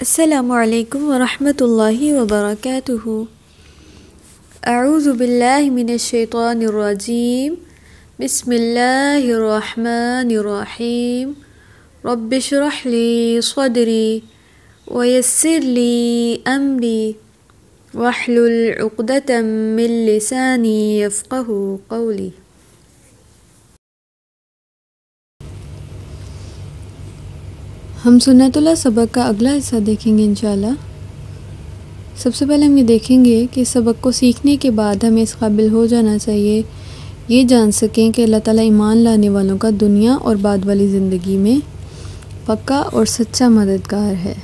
अस्सलामु अलैकुम वरहमतुल्लाहि वबरकातुहू। अऊज़ु बिल्लाहि मिनश शैतानिर रजीम। बिस्मिल्लाहिर रहमानिर रहीम। रब्बिश्रह ली सदरी वयस्सिर ली अमरी वहलुल उक़दतम मिन लिसानी यफ़क़हू क़ौली। हम सुन्नतुल्लाह सबक का अगला हिस्सा देखेंगे इंशाल्लाह। सबसे पहले हम ये देखेंगे कि सबक को सीखने के बाद हमें इस काबिल हो जाना चाहिए ये जान सकें कि अल्लाह ताला ईमान लाने वालों का दुनिया और बाद वाली ज़िंदगी में पक्का और सच्चा मददगार है।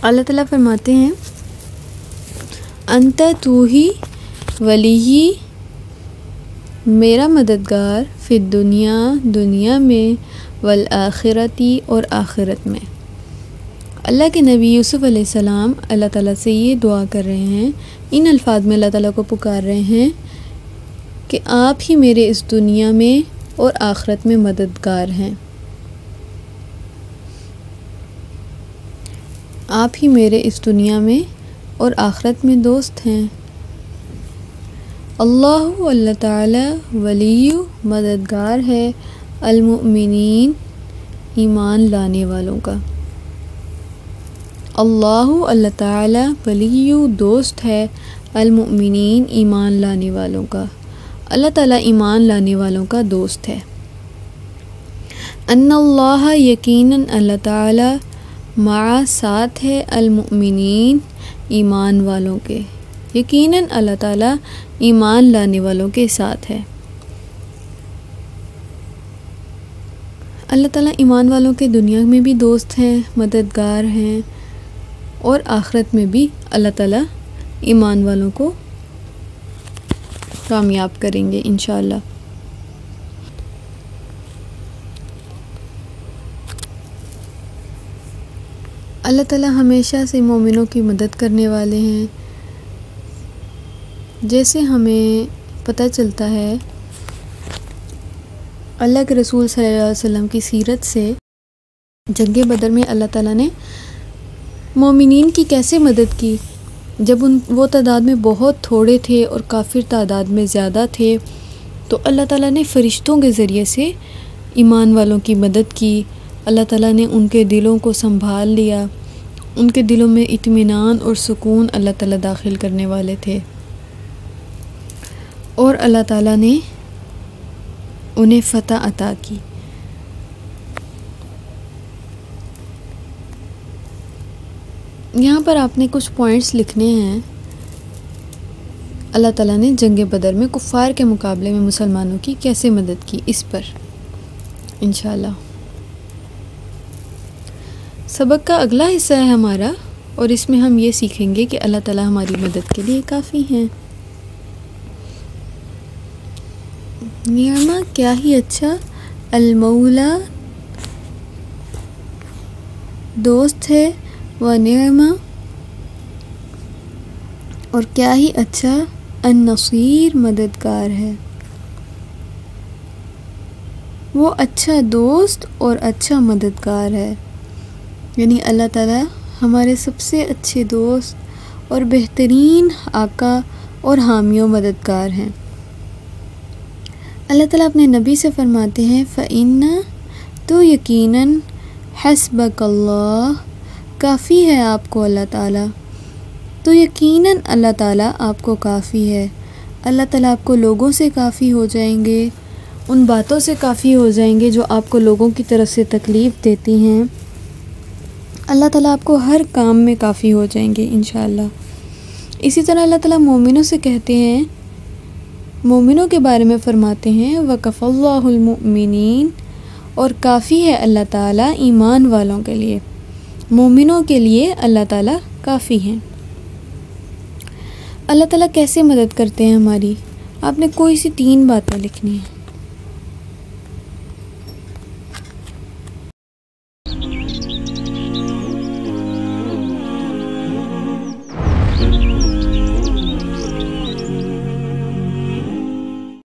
अल्लाह ताला फरमाते हैं, अंत तू ही वली ही मेरा मददगार फिर दुनिया में वल आखिरती और आखिरत में। अल्लाह के नबी यूसुफ़ अलैहिस्सलाम अल्लाह ताला से ये दुआ कर रहे हैं, इन अल्फाज में अल्लाह ताला को पुकार रहे हैं कि आप ही मेरे इस दुनिया में और आखिरत में मददगार हैं। आप ही मेरे इस दुनिया में और आखिरत में दोस्त हैं। अल्लाह ताला वलियु मददगार है अल-मुमिनीन ईमान लाने वालों का। अल्लाह ताला वलियु दोस्त है अल-मुमिनीन ईमान लाने वालों का। अल्लाह ताला ईमान लाने वालों का दोस्त है। अन्नल्लाह यकीनन अल्लाह ताला मा साथ है अल-मुमिनीन ईमान वालों के। यकीनन अल्लाह ताला ईमान लाने वालों के साथ है। अल्लाह ताला ईमान वालों के दुनिया में भी दोस्त हैं, मददगार हैं और आखिरत में भी अल्लाह ताला ईमान वालों को कामयाब करेंगे इंशाअल्लाह। अल्लाह ताला हमेशा से मोमिनों की मदद करने वाले हैं। जैसे हमें पता चलता है अल्लाह के रसूल सल्लल्लाहु अलैहि वसल्लम की सीरत से, जंग बदर में अल्लाह ताला ने मोमिनीन की कैसे मदद की। जब वो तादाद में बहुत थोड़े थे और काफिर तादाद में ज़्यादा थे, तो अल्लाह ताला ने फ़रिश्तों के ज़रिए से ईमान वालों की मदद की। अल्लाह ताला ने उनके दिलों को संभाल लिया, उनके दिलों में इत्मीनान और सुकून अल्लाह ताला दाखिल करने वाले थे और अल्लाह ताला ने उन्हें फ़तह अता की। यहाँ पर आपने कुछ पॉइंट्स लिखने हैं। अल्लाह ताला ने जंग बदर में कुफ़ार के मुकाबले में मुसलमानों की कैसे मदद की, इस पर इंशाल्लाह। सबक का अगला हिस्सा है हमारा और इसमें हम ये सीखेंगे कि अल्लाह ताला हमारी मदद के लिए काफ़ी हैं। नियमा क्या ही अच्छा अल-मौला दोस्त है व नियमा और क्या ही अच्छा अन-नसीर मददगार है। वो अच्छा दोस्त और अच्छा मददगार है, यानी अल्लाह ताला हमारे सबसे अच्छे दोस्त और बेहतरीन आका और हामियों मददगार हैं। अल्लाह ताला अपने नबी से फरमाते हैं, फ़इन्ना तो यकीनन हस्बकल्लाह काफ़ी है आपको अल्लाह ताला। तो यकीनन अल्लाह ताला आपको काफ़ी है। अल्लाह ताला आपको लोगों से काफ़ी हो जाएंगे, उन बातों से काफ़ी हो जाएंगे जो आपको लोगों की तरफ से तकलीफ़ देती हैं। अल्लाह ताला आपको हर काम में काफ़ी हो जाएंगे इंशाअल्लाह। इसी तरह अल्लाह ताला मोमिनों से कहते हैं, मोमिनों के बारे में फ़रमाते हैं, वकफ़ल्लाहुल मुमिनीन और काफ़ी है अल्लाह ताला ईमान वालों के लिए। मोमिनों के लिए अल्लाह ताला काफ़ी हैं। अल्लाह ताला कैसे मदद करते हैं हमारी, आपने कोई सी 3 बातें लिखनी है।